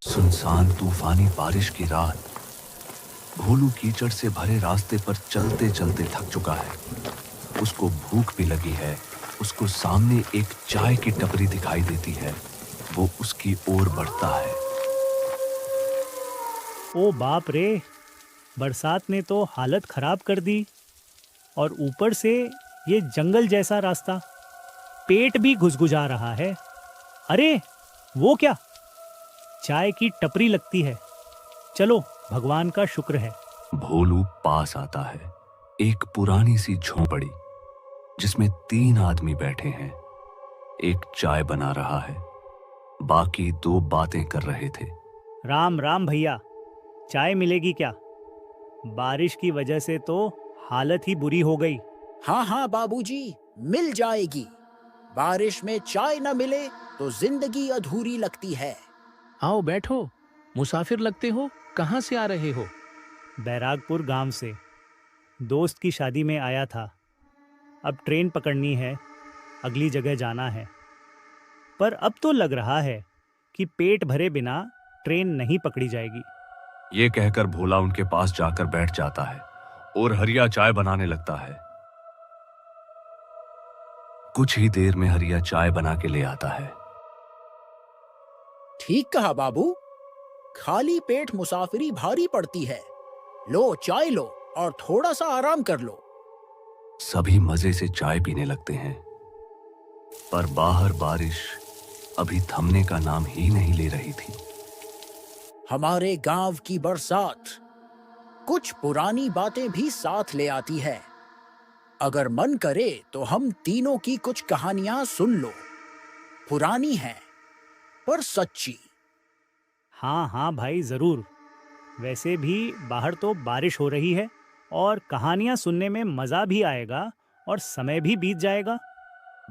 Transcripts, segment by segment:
सुनसान तूफानी बारिश की रात। भोलू कीचड़ से भरे रास्ते पर चलते चलते थक चुका है। उसको भूख भी लगी है। उसको सामने एक चाय की टपरी दिखाई देती है। वो उसकी ओर बढ़ता है। ओ बाप रे! बरसात ने तो हालत खराब कर दी। और ऊपर से ये जंगल जैसा रास्ता। पेट भी घुसघुसा रहा है। अरे वो क्या! चाय की टपरी लगती है। चलो, भगवान का शुक्र है। भोलू पास आता है। एक पुरानी सी झोंपड़ी जिसमें 3 आदमी बैठे हैं। एक चाय बना रहा है, बाकी 2 बातें कर रहे थे। राम राम भैया, चाय मिलेगी क्या? बारिश की वजह से तो हालत ही बुरी हो गई। हाँ हाँ बाबूजी, मिल जाएगी। बारिश में चाय न मिले तो जिंदगी अधूरी लगती है। आओ बैठो। मुसाफिर लगते हो, कहाँ से आ रहे हो? बैरागपुर गांव से। दोस्त की शादी में आया था। अब ट्रेन पकड़नी है, अगली जगह जाना है। पर अब तो लग रहा है कि पेट भरे बिना ट्रेन नहीं पकड़ी जाएगी। ये कहकर भोला उनके पास जाकर बैठ जाता है और हरिया चाय बनाने लगता है। कुछ ही देर में हरिया चाय बना के ले आता है। ठीक कहा बाबू, खाली पेट मुसाफिरी भारी पड़ती है। लो चाय लो और थोड़ा सा आराम कर लो। सभी मजे से चाय पीने लगते हैं, पर बाहर बारिश अभी थमने का नाम ही नहीं ले रही थी। हमारे गांव की बरसात कुछ पुरानी बातें भी साथ ले आती है। अगर मन करे तो हम तीनों की कुछ कहानियां सुन लो। पुरानी हैं, पर सच्ची। हाँ हाँ भाई, ज़रूर। वैसे भी बाहर तो बारिश हो रही है और कहानियाँ सुनने में मज़ा भी आएगा और समय भी बीत जाएगा।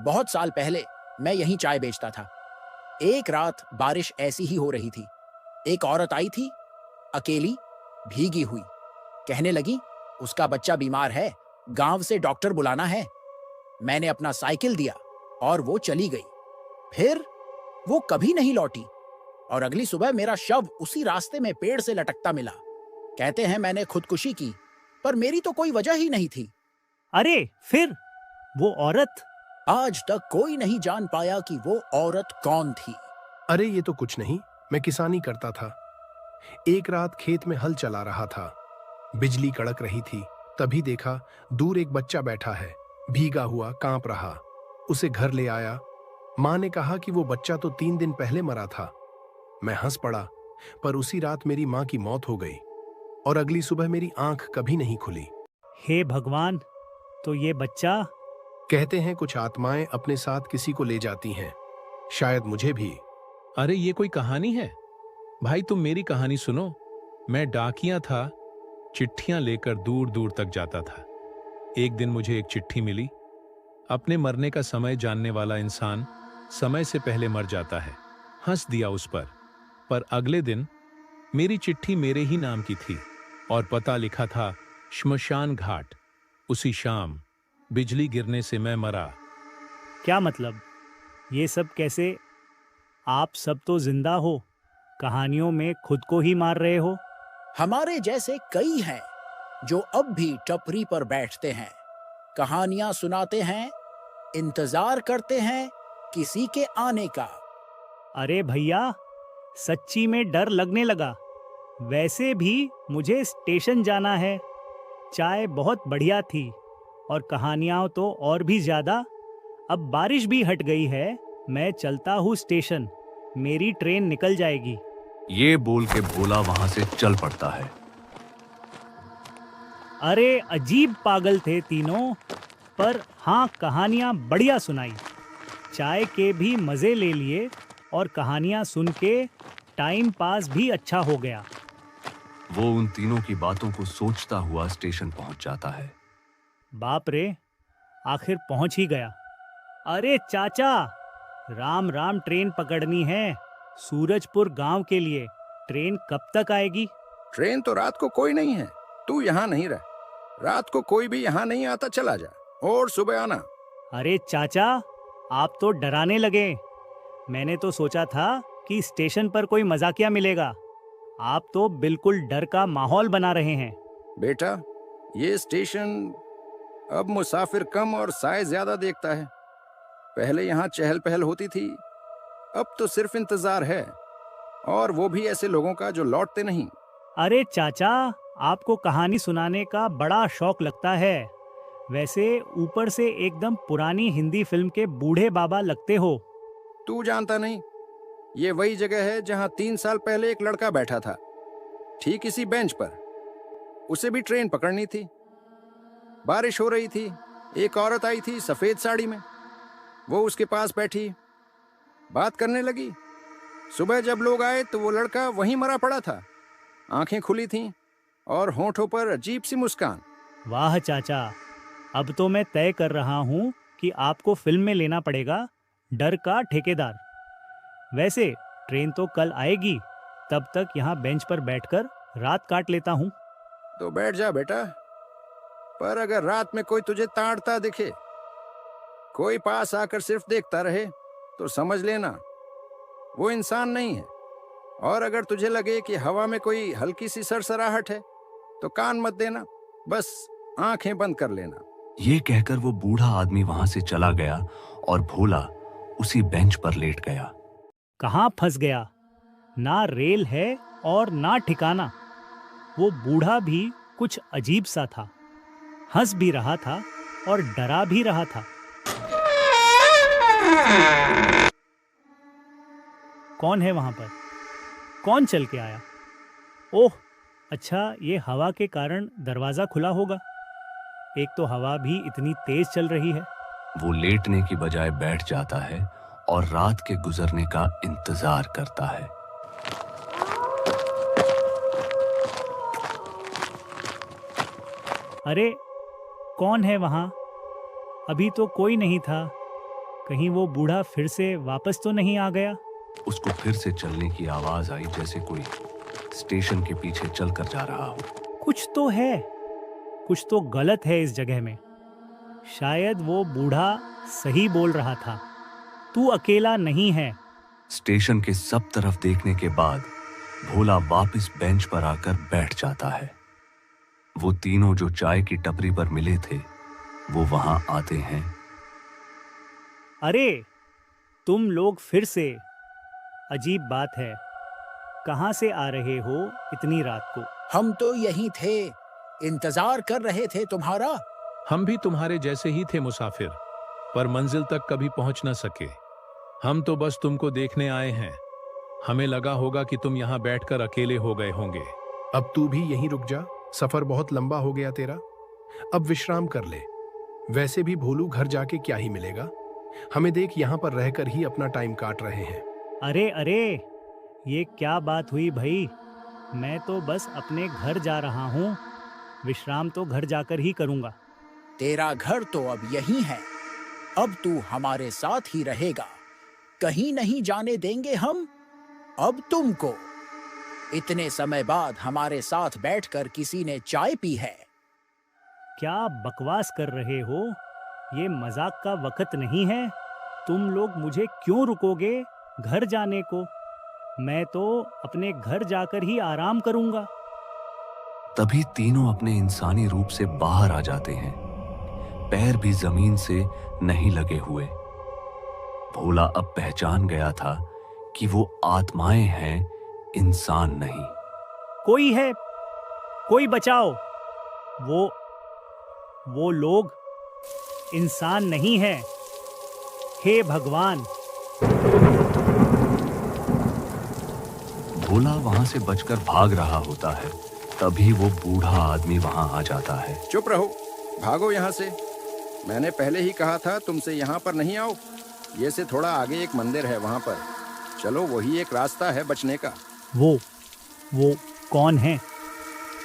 बहुत साल पहले मैं यहीं चाय बेचता था। एक रात बारिश ऐसी ही हो रही थी। एक औरत आई थी, अकेली, भीगी हुई। कहने लगी, उसका बच्चा बीमार है, गांव से डॉक्टर बुलाना है। मैंने अपना साइकिल दिया और वो चली गई। फिर वो कभी नहीं लौटी और अगली सुबह मेरा शव उसी रास्ते में पेड़ से लटकता मिला। कहते हैं मैंने खुदकुशी की, पर मेरी तो कोई वजह ही नहीं थी। अरे फिर वो औरत? आज तक कोई नहीं जान पाया कि वो औरत कौन थी। अरे ये तो कुछ नहीं, मैं किसानी करता था। एक रात खेत में हल चला रहा था। बिजली कड़क रही थी। तभी देखा दूर एक बच्चा बैठा है, भीगा हुआ, कांप रहा। उसे घर ले आया। माँ ने कहा कि वो बच्चा तो 3 दिन पहले मरा था। मैं हंस पड़ा, पर उसी रात मेरी माँ की मौत हो गई और अगली सुबह मेरी आंख कभी नहीं खुली। हे भगवान! तो ये बच्चा? कहते हैं कुछ आत्माएं अपने साथ किसी को ले जाती हैं, शायद मुझे भी। अरे ये कोई कहानी है? भाई तुम मेरी कहानी सुनो। मैं डाकिया था, चिट्ठियां लेकर दूर दूर तक जाता था। एक दिन मुझे एक चिट्ठी मिली। अपने मरने का समय जानने वाला इंसान समय से पहले मर जाता है। हंस दिया उस पर अगले दिन मेरी चिट्ठी मेरे ही नाम की थी और पता लिखा था श्मशान घाट। उसी शाम बिजली गिरने से मैं मरा। क्या मतलब? ये सब कैसे? आप सब तो जिंदा हो, कहानियों में खुद को ही मार रहे हो। हमारे जैसे कई हैं जो अब भी टपरी पर बैठते हैं, कहानियां सुनाते हैं, इंतजार करते हैं किसी के आने का। अरे भैया, सच्ची में डर लगने लगा। वैसे भी मुझे स्टेशन जाना है। चाय बहुत बढ़िया थी और कहानियाँ तो और भी ज़्यादा। अब बारिश भी हट गई है, मैं चलता हूँ स्टेशन। मेरी ट्रेन निकल जाएगी। ये बोल के भोला वहां से चल पड़ता है। अरे अजीब पागल थे तीनों, पर हाँ, कहानियाँ बढ़िया सुनाई। चाय के भी मज़े ले लिए और कहानियाँ सुन के टाइम पास भी अच्छा हो गया। वो उन तीनों की बातों को सोचता हुआ स्टेशन पहुंच जाता है। बाप रे, आखिर पहुंच ही गया। अरे चाचा, राम राम, ट्रेन पकड़नी है सूरजपुर गांव के लिए। ट्रेन कब तक आएगी? ट्रेन तो रात को कोई नहीं है, तू यहाँ नहीं रह। रात को कोई भी यहाँ नहीं आता, चला जा और सुबह आना। अरे चाचा, आप तो डराने लगे। मैंने तो सोचा था कि स्टेशन पर कोई मजाकिया मिलेगा। आप तो बिल्कुल डर का माहौल बना रहे हैं। बेटा, ये स्टेशन अब मुसाफिर कम और साय ज्यादा देखता है। पहले यहाँ चहल पहल होती थी, अब तो सिर्फ इंतजार है, और वो भी ऐसे लोगों का जो लौटते नहीं। अरे चाचा, आपको कहानी सुनाने का बड़ा शौक लगता है। वैसे ऊपर से एकदम पुरानी हिंदी फिल्म के बूढ़े बाबा लगते हो। तू जानता नहीं, ये वही जगह है जहाँ 3 साल पहले एक लड़का बैठा था, ठीक इसी बेंच पर। उसे भी ट्रेन पकड़नी थी। बारिश हो रही थी, एक औरत आई थी सफेद साड़ी में। वो उसके पास बैठी, बात करने लगी। सुबह जब लोग आए तो वो लड़का वहीं मरा पड़ा था। आंखें खुली थीं और होठों पर अजीब सी मुस्कान। वाह चाचा, अब तो मैं तय कर रहा हूँ कि आपको फिल्म में लेना पड़ेगा डर का ठेकेदार। वैसे ट्रेन तो कल आएगी, तब तक यहाँ बेंच पर बैठकर रात काट लेता हूँ। तो बैठ जा बेटा, पर अगर रात में कोई तुझे ताड़ता दिखे, कोई पास आकर सिर्फ देखता रहे, तो समझ लेना वो इंसान नहीं है। और अगर तुझे लगे कि हवा में कोई हल्की सी सरसराहट है, तो कान मत देना, बस आंखें बंद कर लेना। ये कहकर वो बूढ़ा आदमी वहां से चला गया और भोला उसी बेंच पर लेट गया। कहाँ फंस गया? ना रेल है और ना ठिकाना। वो बूढ़ा भी कुछ अजीब सा था, हंस भी रहा था और डरा भी रहा था। कौन है वहां पर? कौन चल के आया? ओह अच्छा, ये हवा के कारण दरवाजा खुला होगा। एक तो हवा भी इतनी तेज चल रही है। वो लेटने की बजाय बैठ जाता है और रात के गुजरने का इंतजार करता है। अरे कौन है वहां? अभी तो कोई नहीं था। कहीं वो बूढ़ा फिर से वापस तो नहीं आ गया? उसको फिर से चलने की आवाज आई, जैसे कोई स्टेशन के पीछे चल कर जा रहा हो। कुछ तो है, कुछ तो गलत है इस जगह में। शायद वो बूढ़ा सही बोल रहा था, तू अकेला नहीं है। स्टेशन के सब तरफ देखने के बाद भोला वापस बेंच पर आकर बैठ जाता है। वो तीनों जो चाय की टपरी पर मिले थे, वो वहां आते हैं। अरे तुम लोग फिर से? अजीब बात है, कहाँ से आ रहे हो इतनी रात को? हम तो यहीं थे, इंतजार कर रहे थे तुम्हारा। हम भी तुम्हारे जैसे ही थे मुसाफिर, पर मंजिल तक कभी पहुंच न सके। हम तो बस तुमको देखने आए हैं। हमें लगा होगा कि तुम यहाँ बैठकर अकेले हो गए होंगे। अब तू भी यहीं रुक जा, सफर बहुत लंबा हो गया तेरा। अब विश्राम कर ले। वैसे भी भोलू घर जाके क्या ही मिलेगा, हमें देख यहाँ पर रहकर ही अपना टाइम काट रहे हैं। अरे अरे, ये क्या बात हुई भाई? मैं तो बस अपने घर जा रहा हूँ। विश्राम तो घर जाकर ही करूँगा। तेरा घर तो अब यहीं है। अब तू हमारे साथ ही रहेगा, कहीं नहीं जाने देंगे हम। अब तुमको इतने समय बाद हमारे साथ बैठकर किसी ने चाय पी है। क्या बकवास कर रहे हो? ये मजाक का वक्त नहीं है। तुम लोग मुझे क्यों रुकोगे घर जाने को? मैं तो अपने घर जाकर ही आराम करूंगा। तभी तीनों अपने इंसानी रूप से बाहर आ जाते हैं, पैर भी जमीन से नहीं लगे हुए। भोला अब पहचान गया था कि वो आत्माएं हैं, इंसान नहीं। कोई है, कोई बचाओ। वो लोग इंसान नहीं है। हे भगवान! भोला वहां से बचकर भाग रहा होता है, तभी वो बूढ़ा आदमी वहां आ जाता है। चुप रहो, भागो यहाँ से। मैंने पहले ही कहा था तुमसे यहाँ पर नहीं आओ। ये से थोड़ा आगे एक मंदिर है, वहां पर चलो, वही एक रास्ता है बचने का। वो कौन है?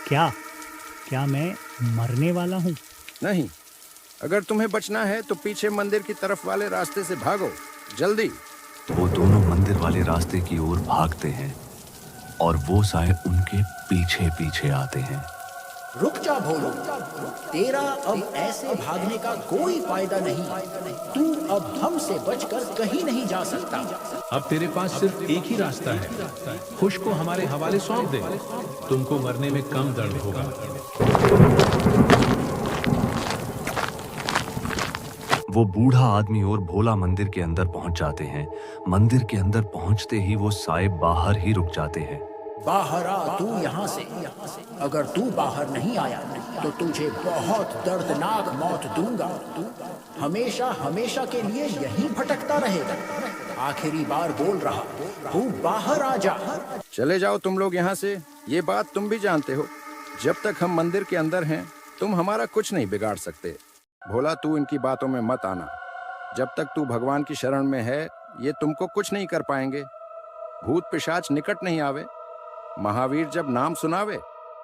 क्या मैं मरने वाला हूँ? नहीं, अगर तुम्हें बचना है तो पीछे मंदिर की तरफ वाले रास्ते से भागो, जल्दी। वो दोनों मंदिर वाले रास्ते की ओर भागते हैं और वो साए उनके पीछे पीछे आते हैं। रुक जा भोलू, तेरा अब ऐसे भागने का कोई फायदा नहीं। तू अब हमसे बचकर कहीं नहीं जा सकता। अब तेरे पास सिर्फ एक ही रास्ता है, खुश को हमारे हवाले सौंप दे, तुमको मरने में कम दर्द होगा। वो बूढ़ा आदमी और भोला मंदिर के अंदर पहुंच जाते हैं। मंदिर के अंदर पहुंचते ही वो साहिब बाहर ही रुक जाते हैं। बाहर आ तू यहाँ से। अगर तू बाहर नहीं आया तो तुझे बहुत दर्दनाक मौत दूंगा। तू हमेशा हमेशा के लिए यहीं भटकता रहेगा। आखिरी बार बोल रहा, तू बाहर आ जा। चले जाओ तुम लोग यहाँ से। ये बात तुम भी जानते हो, जब तक हम मंदिर के अंदर हैं तुम हमारा कुछ नहीं बिगाड़ सकते। भोला, तू इनकी बातों में मत आना। जब तक तू भगवान की शरण में है ये तुमको कुछ नहीं कर पाएंगे। भूत पिशाच निकट नहीं आवे, महावीर जब नाम सुनावे।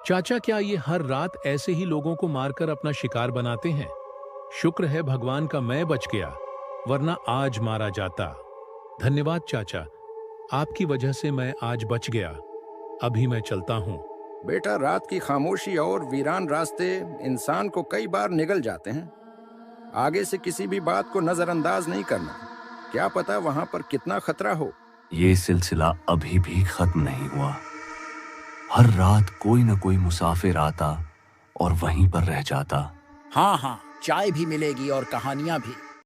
चाचा, क्या ये हर रात ऐसे ही लोगों को मारकर अपना शिकार बनाते हैं? शुक्र है भगवान का मैं बच गया, वरना आज मारा जाता। धन्यवाद चाचा, आपकी वजह से मैं आज बच गया। अभी मैं चलता हूँ। बेटा, रात की खामोशी और वीरान रास्ते इंसान को कई बार निगल जाते हैं। आगे से किसी भी बात को नजरअंदाज नहीं करना, क्या पता वहां पर कितना खतरा हो। ये सिलसिला अभी भी खत्म नहीं हुआ। हर रात कोई न कोई मुसाफिर आता और वहीं पर रह जाता। हाँ हाँ, चाय भी मिलेगी और कहानियां भी।